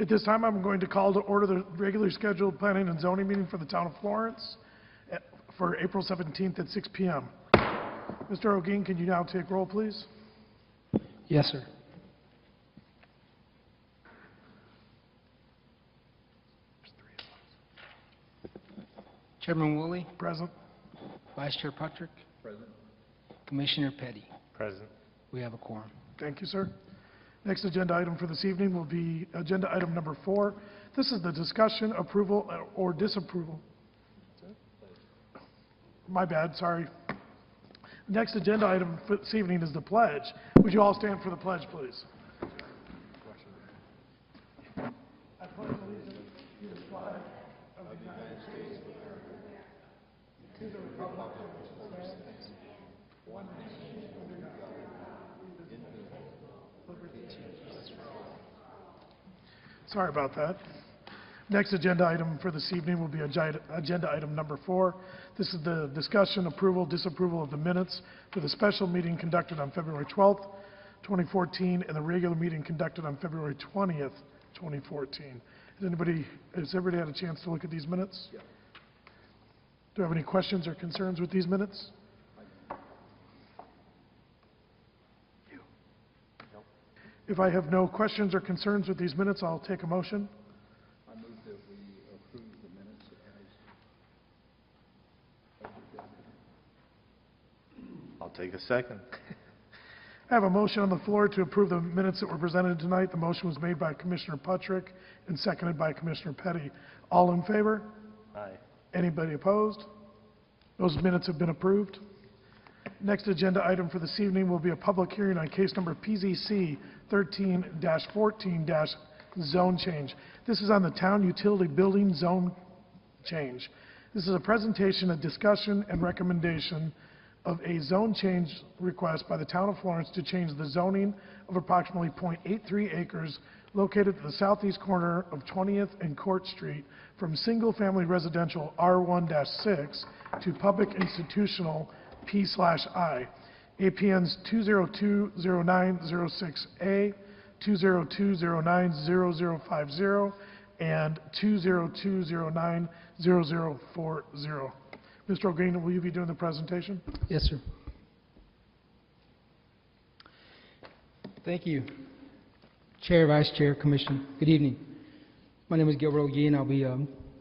At this time, I'm going to call to order the regularly scheduled planning and zoning meeting for the town of Florence for April 17th at 6 p.m. Mr. O'Gean, can you now take roll, please? Yes, sir. Chairman Woolley, Present. Vice Chair Patrick. Present. Commissioner Petty. Present. We have a quorum. Thank you, sir. Next agenda item for this evening will be agenda item number 4. This is the discussion, approval, or disapproval. My bad, sorry. Next agenda item for this evening is the pledge. Would you all stand for the pledge, please? I pledge allegiance to the flag of the United States of America, to the republic for which it stands, one nation under God, indivisible, liberty and justice for all. Sorry about that. Next agenda item for this evening will be agenda item number 4. This is the discussion, approval, disapproval of the minutes for the special meeting conducted on February 12th, 2014, and the regular meeting conducted on February 20th, 2014. Has everybody had a chance to look at these minutes? Yeah. Do you have any questions or concerns with these minutes? If I have no questions or concerns with these minutes, I'll take a motion. I move that we approve the minutes as I'll take a second. I have a motion on the floor to approve the minutes that were presented tonight. The motion was made by Commissioner Patrick and seconded by Commissioner Petty. All in favor? Aye. Anybody opposed? Those minutes have been approved. Next agenda item for this evening will be a public hearing on case number PZC 13-14- zone change. This is on the town utility building zone change. This is a presentation, a discussion, and recommendation of a zone change request by the town of Florence to change the zoning of approximately 0.83 acres located at the southeast corner of 20th and Court Street from single-family residential R1-6 to public institutional P/I. APNs 2020906A, 202090050, and 202090040. Mr. O'Green, will you be doing the presentation? Yes, sir. Thank you. Chair, Vice Chair, Commission, good evening. My name is Gilbert O'Gean. I'll be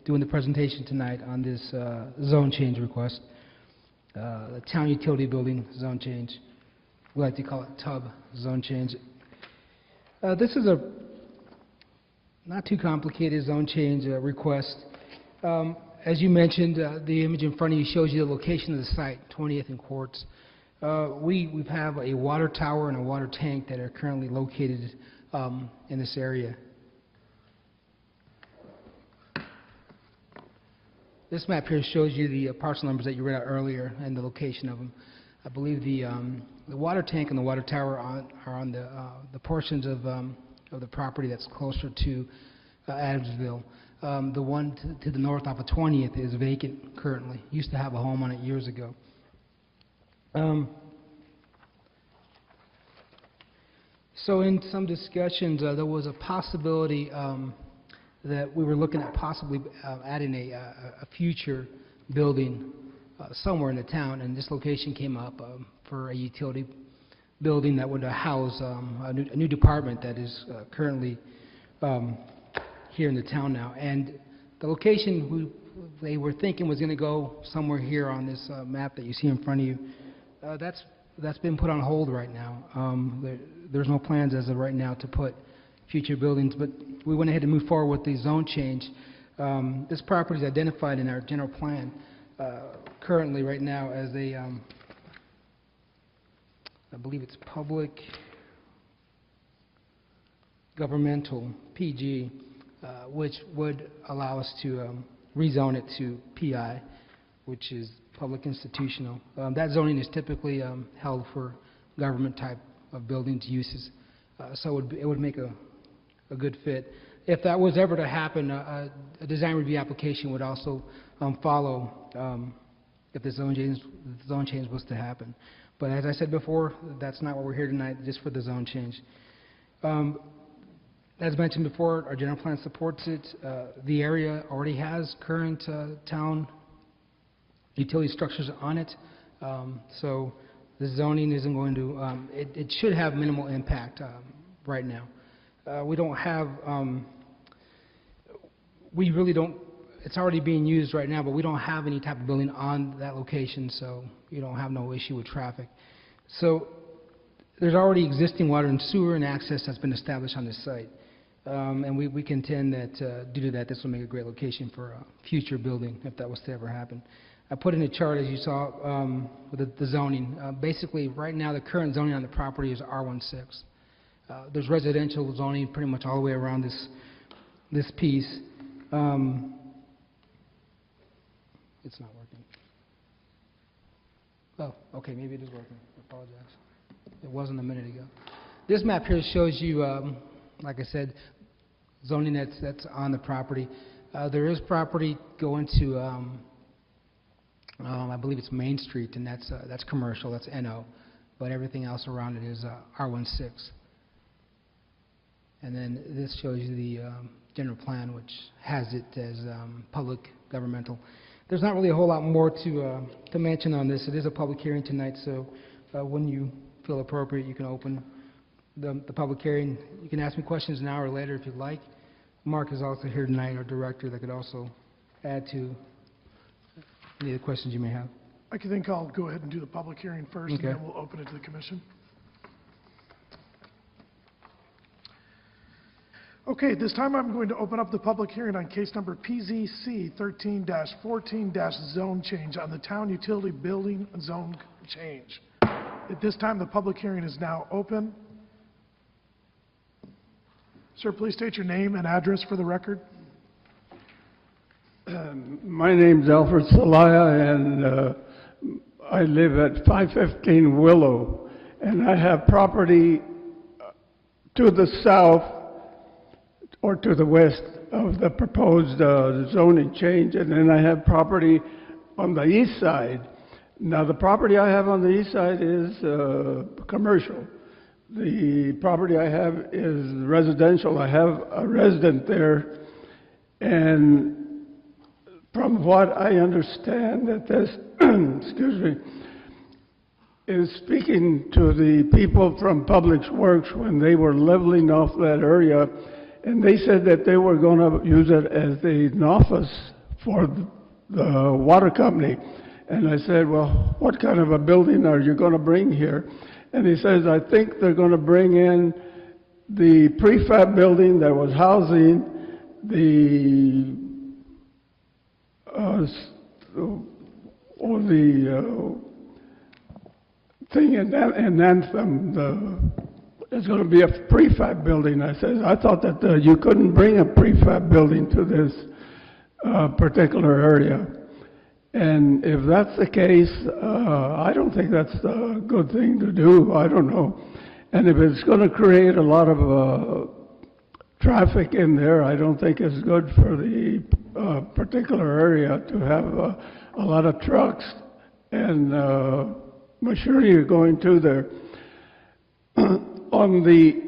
doing the presentation tonight on this zone change request. The town utility building zone change. We like to call it TUB zone change. This is a not too complicated zone change request. As you mentioned, the image in front of you shows you the location of the site, 20th and Quartz. We have a water tower and a water tank that are currently located in this area. This map here shows you the parcel numbers that you read out earlier and the location of them. I believe the water tank and the water tower are on the portions of the property that's closer to Adamsville. The one to the north off of 20th is vacant currently. Used to have a home on it years ago. So in some discussions, there was a possibility that we were looking at possibly adding a future building somewhere in the town, and this location came up for a utility building that would house a new department that is currently here in the town now. And the location they were thinking was going to go somewhere here on this map that you see in front of you. That's been put on hold right now. There's no plans as of right now to put future buildings, but we went ahead and moved forward with the zone change. This property is identified in our general plan currently right now as a, I believe it's public governmental, PG, which would allow us to rezone it to PI, which is public institutional. That zoning is typically held for government type of buildings uses, so it would make a good fit. If that was ever to happen, a design review application would also follow if the zone change was to happen. But as I said before, that's not what we're here tonight, just for the zone change. As mentioned before, our general plan supports it. The area already has current town utility structures on it, so the zoning isn't going to, it should have minimal impact right now. We don't have, we really don't, it's already being used right now, but we don't have any type of building on that location, so you don't have no issue with traffic. So there's already existing water and sewer and access that's been established on this site. And we contend that due to that, this will make a great location for a future building, if that was to ever happen. I put in a chart, as you saw, with the zoning. Basically, right now, the current zoning on the property is R16. There's residential zoning pretty much all the way around this piece. It's not working. Oh, okay, maybe it is working. I apologize. It wasn't a minute ago. This map here shows you, like I said, zoning that's on the property. There is property going to, I believe it's Main Street, and that's commercial, that's NO, but everything else around it is R16. And then this shows you the general plan, which has it as public governmental. There's not really a whole lot more to mention on this. It is a public hearing tonight, so when you feel appropriate, you can open the public hearing. You can ask me questions now or later if you'd like. Mark is also here tonight, our director, that could also add to any of the questions you may have. I think I'll go ahead and do the public hearing first, Okay. and then we'll open it to the commission. Okay, at this time, I'm going to open up the public hearing on case number PZC 13-14- zone change on the town utility building zone change. At this time, the public hearing is now open. Sir, please state your name and address for the record. My name's Alfred Salaya, and I live at 515 Willow, and I have property to the south or to the west of the proposed zoning change, and then I have property on the east side. Now, the property I have on the east side is commercial. The property I have is residential. I have a resident there, and from what I understand, that this, excuse me, is speaking to the people from Public Works when they were leveling off that area, and they said that they were going to use it as an office for the water company. And I said, well, what kind of a building are you going to bring here? And he says, I think they're going to bring in the prefab building that was housing the thing in Anthem. There's going to be a prefab building. I said, I thought that you couldn't bring a prefab building to this particular area. And if that's the case, I don't think that's a good thing to do. I don't know. And if it's going to create a lot of traffic in there, I don't think it's good for the particular area to have a lot of trucks and machinery going through there. On the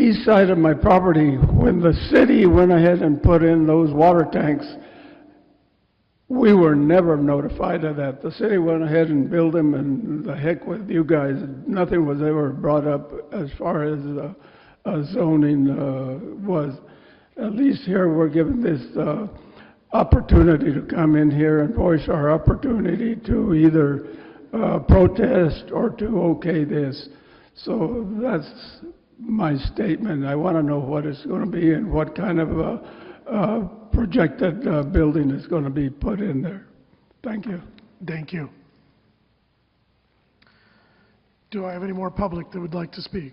east side of my property, when the city went ahead and put in those water tanks, we were never notified of that. The city went ahead and built them, and the heck with you guys. Nothing was ever brought up as far as zoning was. At least here we're given this opportunity to come in here and voice our opportunity to either protest or to okay this. So that's my statement. I want to know what it's going to be and what kind of projected building is going to be put in there. Thank you. Thank you. Do I have any more public that would like to speak?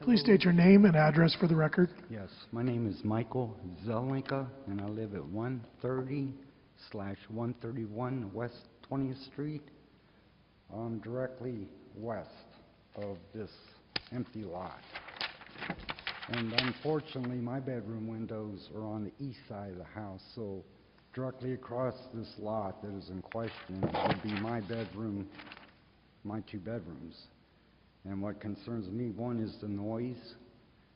Please state your name and address for the record. Yes, my name is Michael Zelenka, and I live at 130/131 West 20th Street. I'm directly west of this empty lot. And unfortunately, my bedroom windows are on the east side of the house, so Directly across this lot that is in question would be my bedroom, my 2 bedrooms. And what concerns me, one is the noise.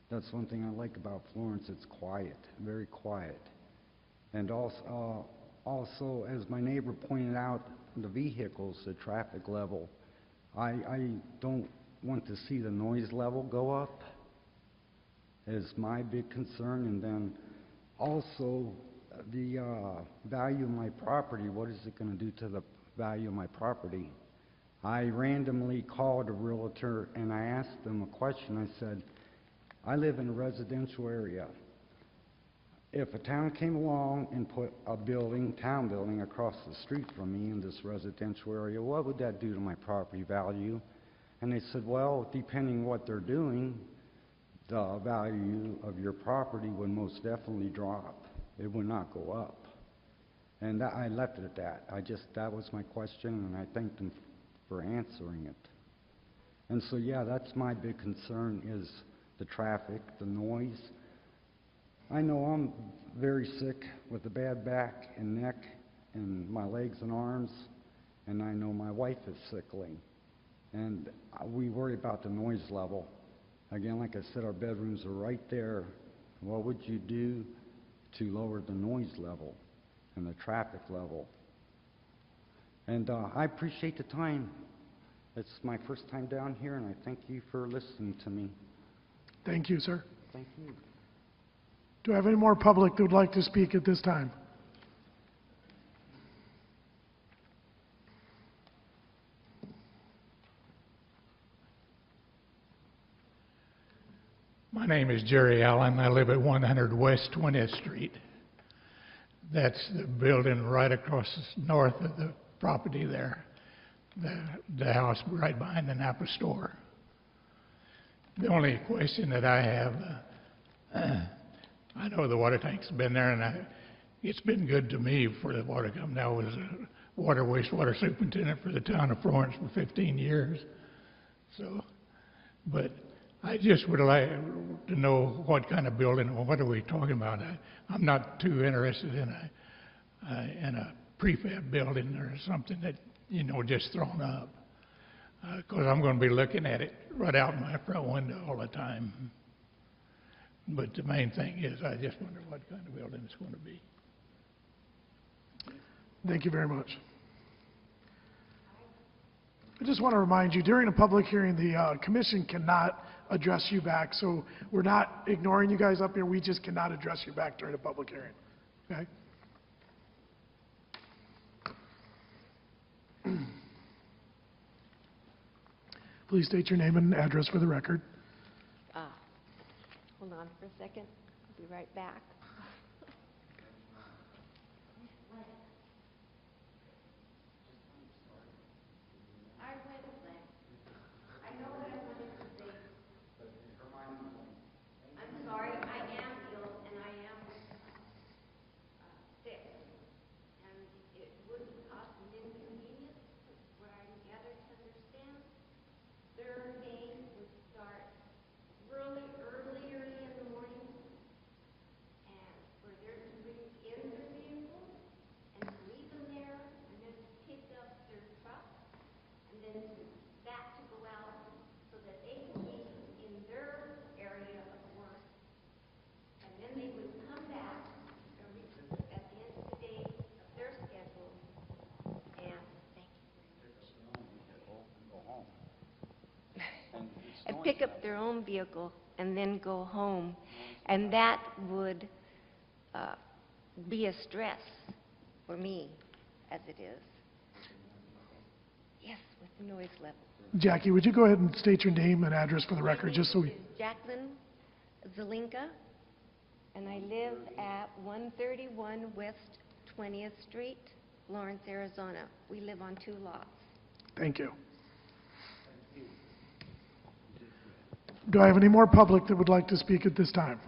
That's one thing I like about Florence, it's quiet, very quiet. And also, as my neighbor pointed out, the vehicles, the traffic level, I don't want to see the noise level go up, is my big concern. And then also the value of my property, what is it going to do to the value of my property? I randomly called a realtor and I asked them a question. I said, I live in a residential area. If a town came along and put a building, town building, across the street from me in this residential area, what would that do to my property value? And they said, well, depending what they're doing, the value of your property would most definitely drop. It would not go up. And I left it at that. That was my question, and I thanked them for answering it. And so, yeah, that's my big concern, is the traffic, the noise. I know I'm very sick with a bad back and neck and my legs and arms, and I know my wife is sickly. And we worry about the noise level. Again, like I said, our bedrooms are right there. What would you do to lower the noise level and the traffic level? And I appreciate the time. It's my first time down here, and I thank you for listening to me. Thank you, sir. Thank you. Do I have any more public that would like to speak at this time? My name is Jerry Allen. I live at 100 West 20th Street. That's the building right across north of the property there, the house right behind the Napa store. The only question that I have, I know the water tank's been there, and it's been good to me for the water company. I was a wastewater superintendent for the town of Florence for 15 years. So, but I just would like to know what kind of building, or what are we talking about? I'm not too interested in a prefab building or something that, just thrown up. Because I'm going to be looking at it right out my front window all the time. But the main thing is, I just wonder what kind of building it's going to be. Thank you very much. I just want to remind you, during a public hearing, the commission cannot address you back. So we're not ignoring you guys up here. We just cannot address you back during a public hearing. Okay? Please state your name and address for the record. Hold on for a second. I'll be right back. I'm sorry, I am ill and I am sick. And it would cause an inconvenience, what I gathered to understand. Their day would start earlier in the morning, and for there to bring in their vehicle and to leave them there, and then to pick up their truck, and then that to go out so that they can be in their area of work, and then they would come back at the end of the day of their schedule, and thank you very much. And pick up their own vehicle and then go home. And that would be a stress for me, as it is. Yes, with the noise level. Jackie, would you go ahead and state your name and address for the record, just so we... Jacqueline Zelinka, and I live at 131 West 20th Street, Lawrence, Arizona. We live on 2 lots. Thank you. Do I have any more public that would like to speak at this time?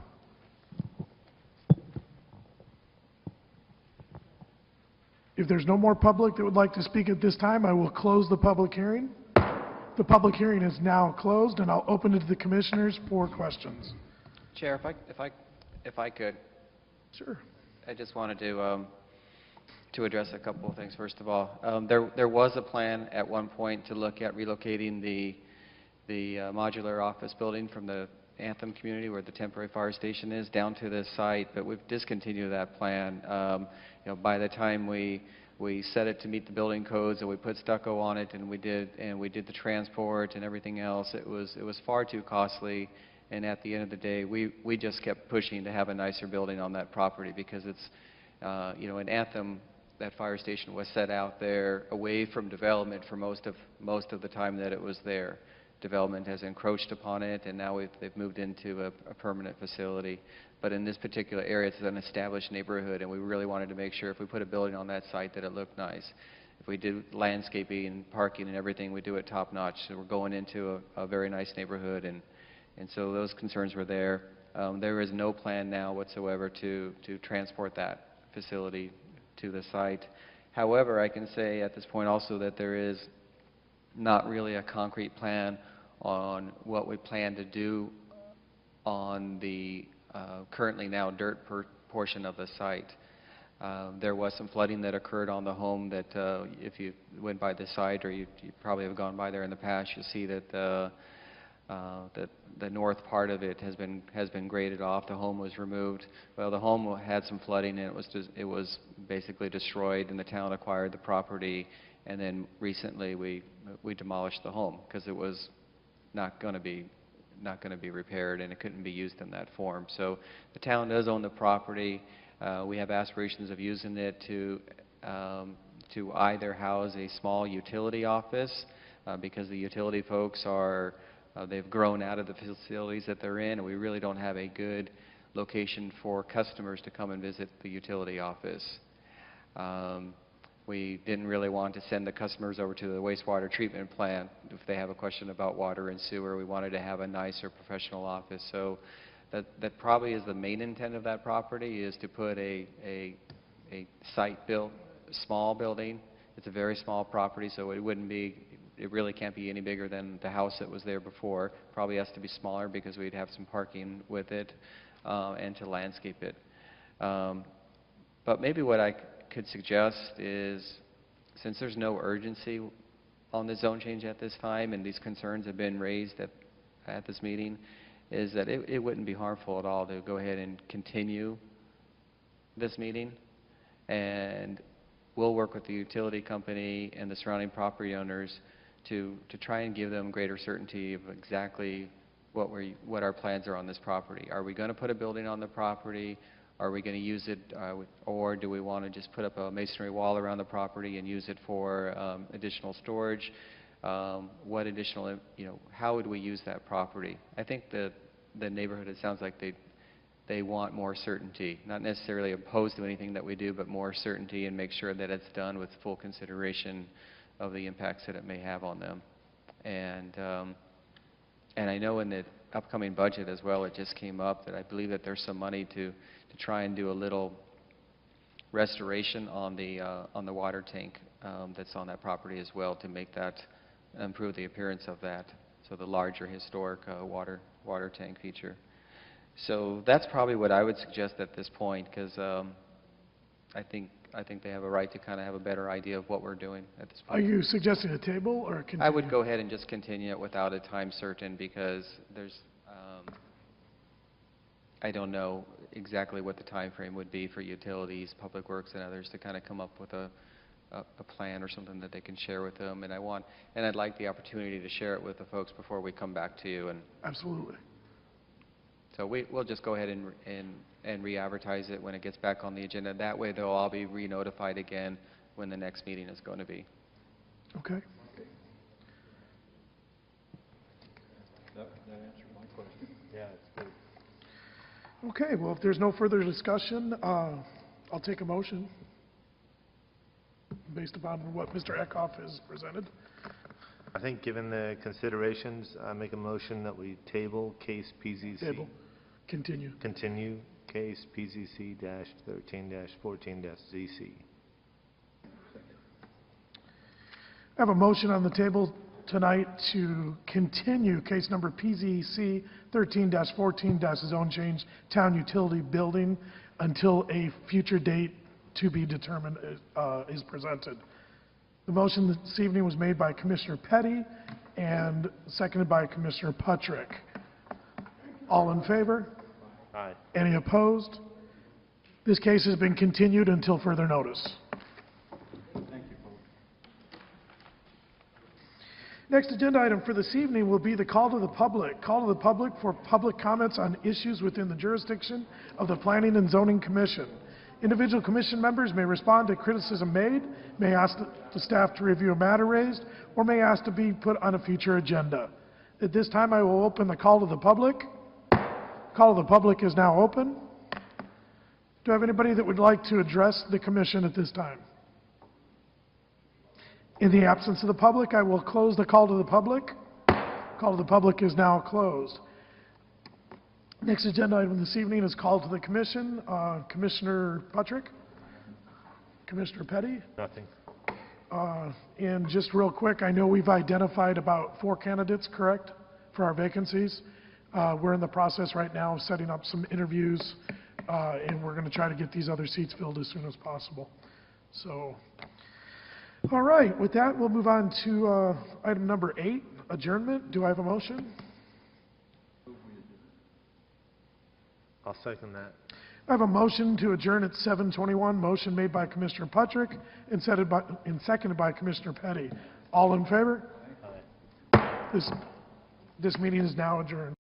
If there's no more public that would like to speak at this time, I will close the public hearing. The public hearing is now closed, and I'll open it to the commissioners for questions. Chair, if I could, Sure. I just wanted to to address a couple of things. First of all, there was a plan at one point to look at relocating the modular office building from the Anthem community where the temporary fire station is down to this site, but we've discontinued that plan. By the time we set it to meet the building codes and we put stucco on it and we did the transport and everything else, it was far too costly. And at the end of the day, we just kept pushing to have a nicer building on that property because it's, in Anthem, that fire station was set out there away from development for most of the time that it was there. Development has encroached upon it, and now they've moved into a permanent facility. But in this particular area, it's an established neighborhood, and we really wanted to make sure if we put a building on that site that it looked nice. If we did landscaping and parking and everything, we do it top-notch. So we're going into a very nice neighborhood, and so those concerns were there. There is no plan now whatsoever to transport that facility to the site. However, I can say at this point also that there is not really a concrete plan on what we plan to do on the currently now dirt portion of the site. There was some flooding that occurred on the home that if you went by the site, or you probably have gone by there in the past, you'll see that the north part of it has been graded off. The home was removed. Well, the home had some flooding, and it was basically destroyed, and the town acquired the property. And then recently we demolished the home because it was not going to be repaired, and it couldn't be used in that form. So the town does own the property. We have aspirations of using it to either house a small utility office because the utility folks they've grown out of the facilities that they're in, and we really don't have a good location for customers to come and visit the utility office. We didn't really want to send the customers over to the wastewater treatment plant if they have a question about water and sewer. We wanted to have a nicer professional office. So that probably is the main intent of that property, is to put a site-built small building. It's a very small property, so it really can't be any bigger than the house that was there before. Probably has to be smaller because we'd have some parking with it and to landscape it. But maybe what I could suggest is, since there's no urgency on the zone change at this time, and these concerns have been raised at this meeting, is that it wouldn't be harmful at all to go ahead and continue this meeting, and we'll work with the utility company and the surrounding property owners to try and give them greater certainty of exactly what our plans are on this property. Are we going to put a building on the property? Are we going to use it, or do we want to just put up a masonry wall around the property and use it for additional storage? What additional, how would we use that property? I think the neighborhood, it sounds like they want more certainty, not necessarily opposed to anything that we do, but more certainty, and make sure that it's done with full consideration of the impacts that it may have on them. And I know in the upcoming budget as well, it just came up that I believe that there's some money to try and do a little restoration on the water tank that's on that property as well, to make that, improve the appearance of that, so the larger historic water tank feature. So that's probably what I would suggest at this point, because I think they have a right to kind of have a better idea of what we're doing at this point. Are you suggesting a table or continue? I would go ahead and just continue it without a time certain, because there's, I don't know exactly what the time frame would be for utilities, public works, and others to kind of come up with a plan or something that they can share with them. And I'd like the opportunity to share it with the folks before we come back to you. And absolutely. so we'll just go ahead and re-advertise it when it gets back on the agenda. That way they'll all be re-notified again when the next meeting is going to be. Okay. That answered my question. Yeah, it's good. Okay, well, if there's no further discussion, I'll take a motion based upon what Mr. Eckhoff has presented. I think given the considerations, I make a motion that we table case PZC. Table. Continue. Continue case PZC-13-14-ZC. I have a motion on the table tonight to continue case number PZC 13-14- zone change town utility building until a future date to be determined is presented. The motion this evening was made by Commissioner Petty and seconded by Commissioner Puttrick. All in favor? Aye. Any opposed? This case has been continued until further notice. Next agenda item for this evening will be the call to the public. Call to the public for public comments on issues within the jurisdiction of the Planning and Zoning Commission. Individual commission members may respond to criticism made, may ask the staff to review a matter raised, or may ask to be put on a future agenda. At this time, I will open the call to the public. Call to the public is now open. Do I have anybody that would like to address the commission at this time? In the absence of the public, I will close the call to the public. Call to the public is now closed. Next agenda item this evening is call to the commission. Commissioner Puttrick? Commissioner Petty? Nothing. And just real quick, I know we've identified about 4 candidates, correct, for our vacancies. We're in the process right now of setting up some interviews, and we're going to try to get these other seats filled as soon as possible. So, all right, with that, we'll move on to item number 8, adjournment. Do I have a motion? I'll second that. I have a motion to adjourn at 7:21. Motion made by Commissioner Puttrick and seconded by Commissioner Petty. All in favor? Aye. This meeting is now adjourned.